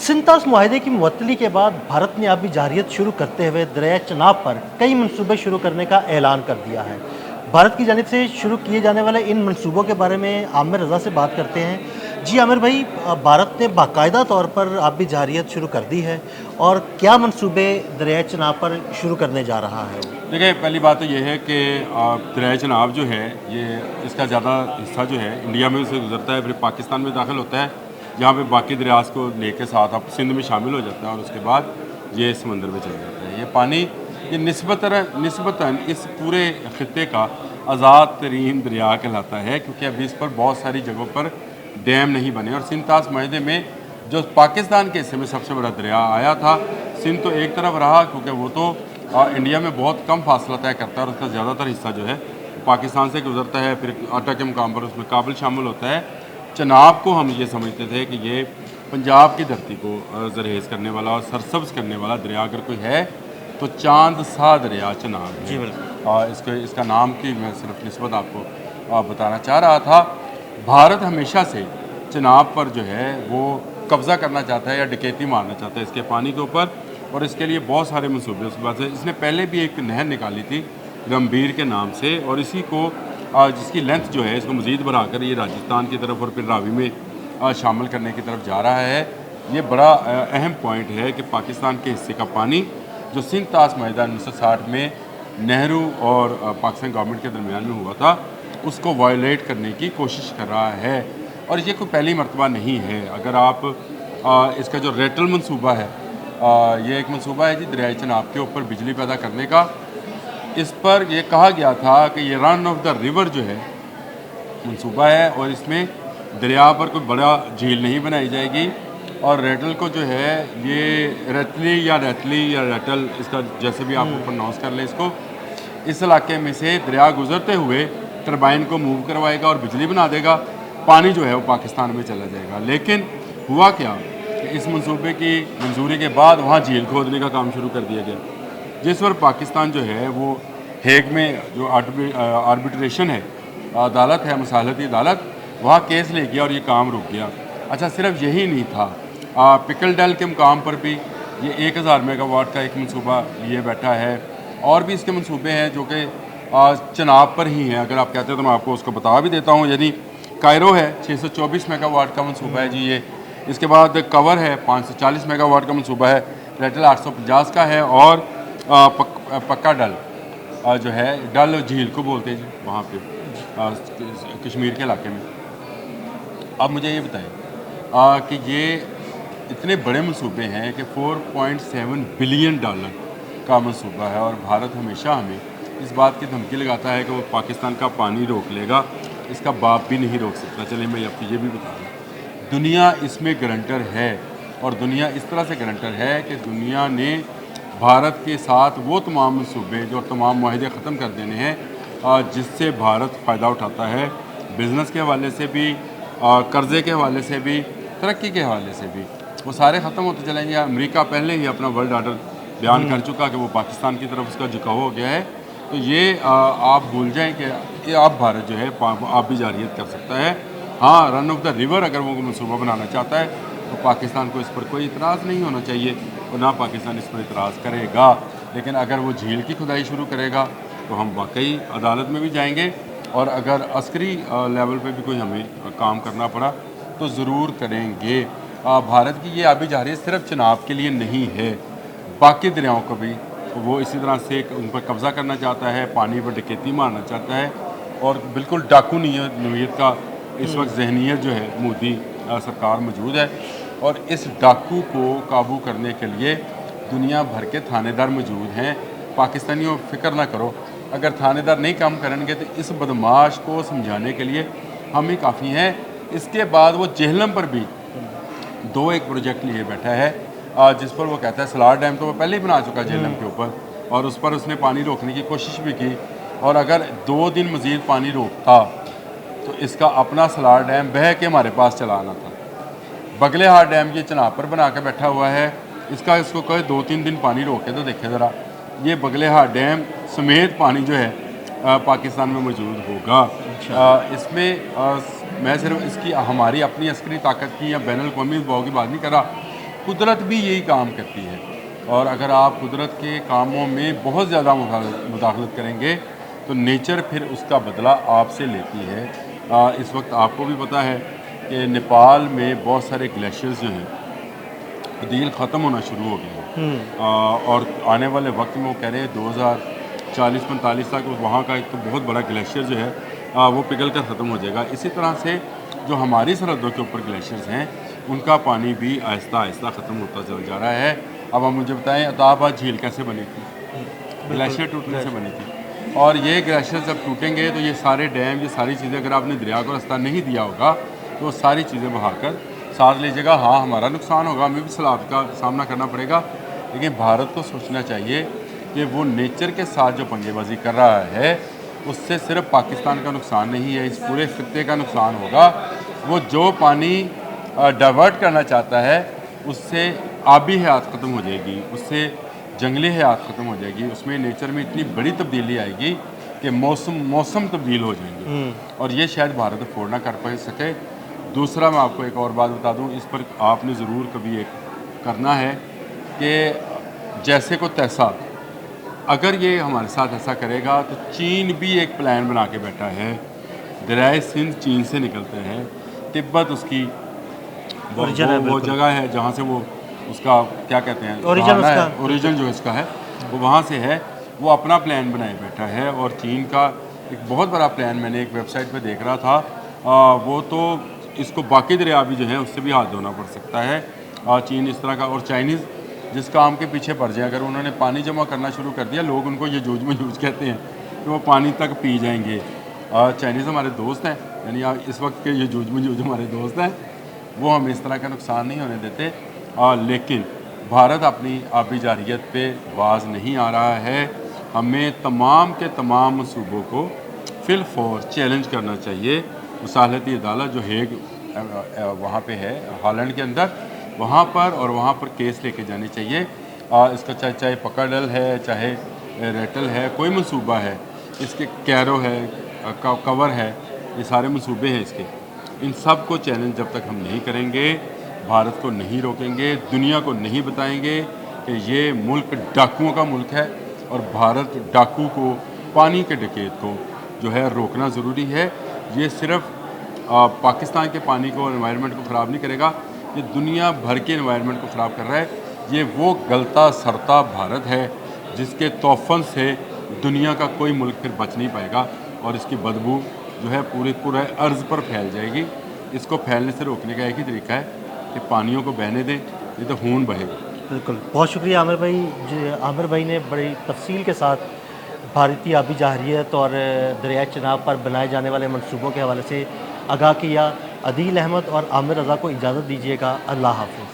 सिंतास मुआहदे की मुअत्तली के बाद भारत ने आबी जारियत शुरू करते हुए दरिया चनाब पर कई मनसूबे शुरू करने का ऐलान कर दिया है। भारत की जानिब से शुरू किए जाने वाले इन मनसूबों के बारे में आमिर रज़ा से बात करते हैं। जी आमिर भाई, भारत ने बाकायदा तौर पर आबी जारियत शुरू कर दी है और क्या मनसूबे दरिया चनाब पर शुरू करने जा रहा है? देखिए, पहली बात तो ये है कि दरिया चनाब जो है, ये इसका ज़्यादा हिस्सा जो है इंडिया में से गुजरता है, फिर पाकिस्तान में दाखिल होता है, जहाँ पे बाकी दरियाज को लेके साथ अब सिंध में शामिल हो जाता है और उसके बाद ये समंदर में चले जाता है। ये पानी ये निस्बतन इस पूरे खत्े का आज़ाद तरीन दरिया कहलाता है, क्योंकि अभी इस पर बहुत सारी जगहों पर डैम नहीं बने। और सिंतास मुआहदे में जो पाकिस्तान के हिस्से में सबसे बड़ा दरिया आया था, सिंध तो एक तरफ रहा, क्योंकि वो तो इंडिया में बहुत कम फासला तय करता है और उसका ज़्यादातर हिस्सा जो है पाकिस्तान से गुजरता है, फिर अटा के मुकाम पर उसमें काबुल शामिल होता है। चनाब को हम ये समझते थे कि ये पंजाब की धरती को जरहेज़ करने वाला और सरसब्ज़ करने वाला दरिया अगर कोई है तो चांद सा दरिया चनाब है। जी बिल्कुल। इसका नाम की मैं सिर्फ निस्बत आपको बताना चाह रहा था। भारत हमेशा से चनाब पर जो है वो कब्ज़ा करना चाहता है या डकैती मारना चाहता है इसके पानी के ऊपर, और इसके लिए बहुत सारे मनसूबे उसके बाद से इसने पहले भी एक नहर निकाली थी गंभीर के नाम से, और इसी को जिसकी लेंथ जो है इसको मज़ीद बढ़ाकर ये राजस्थान की तरफ और फिर रावी में शामिल करने की तरफ जा रहा है। ये बड़ा अहम पॉइंट है कि पाकिस्तान के हिस्से का पानी जो सिंध तास मुआहदा 1960 में नेहरू और पाकिस्तान गवर्नमेंट के दरमियान में हुआ था, उसको वायलेट करने की कोशिश कर रहा है। और ये कोई पहली मरतबा नहीं है। अगर आप इसका जो रेटल मनसूबा है, ये एक मनसूबा है जी दरियाई चनाब के ऊपर बिजली पैदा करने का। इस पर यह कहा गया था कि ये रन ऑफ द रिवर जो है मनसूबा है, और इसमें दरिया पर कोई बड़ा झील नहीं बनाई जाएगी। और रेटल को जो है ये रेटली या रेटल, इसका जैसे भी आप प्रोनाउंस कर लें इसको, इस इलाके में से दरिया गुजरते हुए टरबाइन को मूव करवाएगा और बिजली बना देगा। पानी जो है वो पाकिस्तान में चला जाएगा। लेकिन हुआ क्या कि इस मनसूबे की मंजूरी के बाद वहाँ झील खोदने का काम शुरू कर दिया गया, जिस पर पाकिस्तान जो है वो हेग में जो आर्बिट्रेशन है, अदालत है, मसालती अदालत, वहाँ केस ले गया और ये काम रुक गया। अच्छा, सिर्फ यही नहीं था, पिकल डेल के मुकाम पर भी ये 1000 मेगावाट का एक मनसूबा लिए बैठा है, और भी इसके मनसूबे हैं जो कि चनाब पर ही हैं। अगर आप कहते हैं तो मैं आपको उसको बता भी देता हूँ। यानी कायरो है 624 मेगावाट का मनसूबा है जी ये। इसके बाद कवर है 540 मेगावाट का मनसूबा है, रेटल 850 का है, और पक्का डल जो है, डल झील को बोलते हैं जी वहाँ पे कश्मीर के इलाके में। अब मुझे ये बताएं कि ये इतने बड़े मनसूबे हैं कि 4.7 बिलियन डॉलर का मनसूबा है, और भारत हमेशा हमें इस बात की धमकी लगाता है कि वो पाकिस्तान का पानी रोक लेगा। इसका बाप भी नहीं रोक सकता। चलिए मैं आपको ये भी बता दूँ, दुनिया इसमें गारंटर है, और दुनिया इस तरह से गारंटर है कि दुनिया ने भारत के साथ वो तमाम मनसूबे जो तमाम मुआहदे ख़त्म कर देने हैं जिससे भारत फ़ायदा उठाता है, बिज़नेस के हवाले से भी, कर्ज़े के हवाले से भी, तरक्की के हवाले से भी, वो सारे ख़त्म होते चलेंगे। अमेरिका पहले ही अपना वर्ल्ड आर्डर बयान कर चुका कि वो पाकिस्तान की तरफ उसका झुकाव हो गया है। तो ये आप भूल जाएं कि आप भारत जो है आप भी जारियत कर सकता है। हाँ, रन ऑफ द रिवर अगर वो मनसूबा बनाना चाहता है तो पाकिस्तान को इस पर कोई इतराज़ नहीं होना चाहिए, और ना पाकिस्तान इस पर इतराज़ करेगा। लेकिन अगर वो झील की खुदाई शुरू करेगा तो हम वाकई अदालत में भी जाएंगे, और अगर अस्करी लेवल पे भी कोई हमें काम करना पड़ा तो ज़रूर करेंगे। भारत की ये आबी जारियत सिर्फ चनाब के लिए नहीं है, बाकी दरियाओं को भी वो इसी तरह से उन पर कब्ज़ा करना चाहता है, पानी पर डकैती मारना चाहता है, और बिल्कुल डाकू नौयत का इस वक्त जहनीत जो है मोदी सरकार मौजूद है। और इस डाकू को काबू करने के लिए दुनिया भर के थानेदार मौजूद हैं। पाकिस्तानियों फ़िक्र ना करो, अगर थानेदार नहीं काम करेंगे तो इस बदमाश को समझाने के लिए हम ही काफ़ी हैं। इसके बाद वो जेहलम पर भी एक प्रोजेक्ट लिए बैठा है, जिस पर वो कहता है सलार डैम तो वो पहले ही बना चुका है जेहलम के ऊपर, और उस पर उसने पानी रोकने की कोशिश भी की। और अगर 2 दिन मज़ीद पानी रोकता तो इसका अपना सलार डैम बह के हमारे पास चला आना था। बगलेहार डैम ये चनाब पर बना के बैठा हुआ है, इसको कहे 2-3 दिन पानी रोके तो देखे ज़रा, ये बगलेहार डैम समेत पानी जो है पाकिस्तान में मौजूद होगा। इसमें मैं सिर्फ इसकी हमारी अपनी अस्करी ताकत की या बैनुल-अक़वामी दबाव की बात नहीं कर रहा, कुदरत भी यही काम करती है, और अगर आप कुदरत के कामों में बहुत ज़्यादा मुदाखलत करेंगे तो नेचर फिर उसका बदला आपसे लेती है। इस वक्त आपको भी पता है कि नेपाल में बहुत सारे ग्लेशियर्स जो हैं तब्दील ख़त्म होना शुरू हो गए हैं, और आने वाले वक्त में वो कह रहे हैं 2040-45 तक वहाँ का एक तो बहुत बड़ा ग्लेशियर जो है वो पिघल कर ख़त्म हो जाएगा। इसी तरह से जो हमारी सरहदों के ऊपर ग्लेशियर्स हैं उनका पानी भी आहिस्ता आहिस्ता ख़त्म होता चल जा रहा है। अब आप मुझे बताएं अताबाद झील कैसे बनी थी? ग्लेशियर टूटने से बनी थी, और ये ग्लेशियर जब टूटेंगे तो ये सारे डैम, ये सारी चीज़ें, अगर आपने दरिया को रास्ता नहीं दिया होगा तो वो सारी चीज़ें बहाकर साथ लीजिएगा। हाँ, हमारा नुकसान होगा, हमें भी सैलाब का सामना करना पड़ेगा, लेकिन भारत को सोचना चाहिए कि वो नेचर के साथ जो पंगेबाजी कर रहा है उससे सिर्फ पाकिस्तान का नुकसान नहीं है, इस पूरे खित्ते का नुकसान होगा। वो जो पानी डाइवर्ट करना चाहता है उससे आबी हयात ख़त्म हो जाएगी, उससे जंगली हयात ख़त्म हो जाएगी, उसमें नेचर में इतनी बड़ी तब्दीली आएगी कि मौसम तब्दील हो जाएंगे, और ये शायद भारत अफोर्ड ना कर सके। दूसरा मैं आपको एक और बात बता दूं, इस पर आपने ज़रूर कभी एक करना है कि जैसे को तैसा, अगर ये हमारे साथ ऐसा करेगा तो चीन भी एक प्लान बना के बैठा है। दरियाए सिंध चीन से निकलते हैं, तिब्बत उसकी वो जगह है जहाँ से वो उसका क्या कहते हैं ओरिजिन जो इसका है वो वहाँ से है। वो अपना प्लान बनाए बैठा है, और चीन का एक बहुत बड़ा प्लान मैंने एक वेबसाइट पे देख रहा था, वो तो इसको बाकी दरिया भी जो है उससे भी हाथ धोना पड़ सकता है। चीन इस तरह का, और चाइनीज़ जिस काम के पीछे पड़ जाए, अगर उन्होंने पानी जमा करना शुरू कर दिया, लोग उनको ये जूझ में जूझ कहते हैं कि वो पानी तक पी जाएंगे। चाइनीज़ हमारे दोस्त हैं, यानी इस वक्त के ये जूझ में जूझ हमारे दोस्त हैं, वो हमें इस तरह का नुकसान नहीं होने देते। लेकिन भारत अपनी आबी जारियत पे बाज नहीं आ रहा है। हमें तमाम के तमाम मनसूबों को फिल फॉर चैलेंज करना चाहिए। मुसालहती अदालत जो हेग वहाँ पे है हॉलैंड के अंदर, वहाँ पर केस लेके जाने चाहिए। इसका चाहे पकड़ल है, चाहे रेटल है, कोई मनसूबा है, इसके कैरो है, कवर है, ये सारे मनसूबे हैं इसके, इन सब को चैलेंज जब तक हम नहीं करेंगे, भारत को नहीं रोकेंगे, दुनिया को नहीं बताएंगे कि ये मुल्क डाकुओं का मुल्क है, और भारत डाकू को, पानी के डकैत को जो है रोकना ज़रूरी है। ये सिर्फ पाकिस्तान के पानी को और एनवायरनमेंट को ख़राब नहीं करेगा, ये दुनिया भर के एनवायरनमेंट को ख़राब कर रहा है। ये वो गलता सरता भारत है जिसके तोफ़न से दुनिया का कोई मुल्क फिर बच नहीं पाएगा, और इसकी बदबू जो है पूरे अर्ज़ पर फैल जाएगी। इसको फैलने से रोकने का एक ही तरीका है कि पानियों को बहने दें, नहीं तो खून बहेगा। बिल्कुल, बहुत शुक्रिया आमिर भाई। आमिर भाई ने बड़ी तफसील के साथ भारतीय आबी जारियत और दरियाए चनाब पर बनाए जाने वाले मनसूबों के हवाले से आगाह किया। अदील अहमद और आमिर रज़ा को इजाज़त दीजिएगा। अल्लाह हाफ़िज़।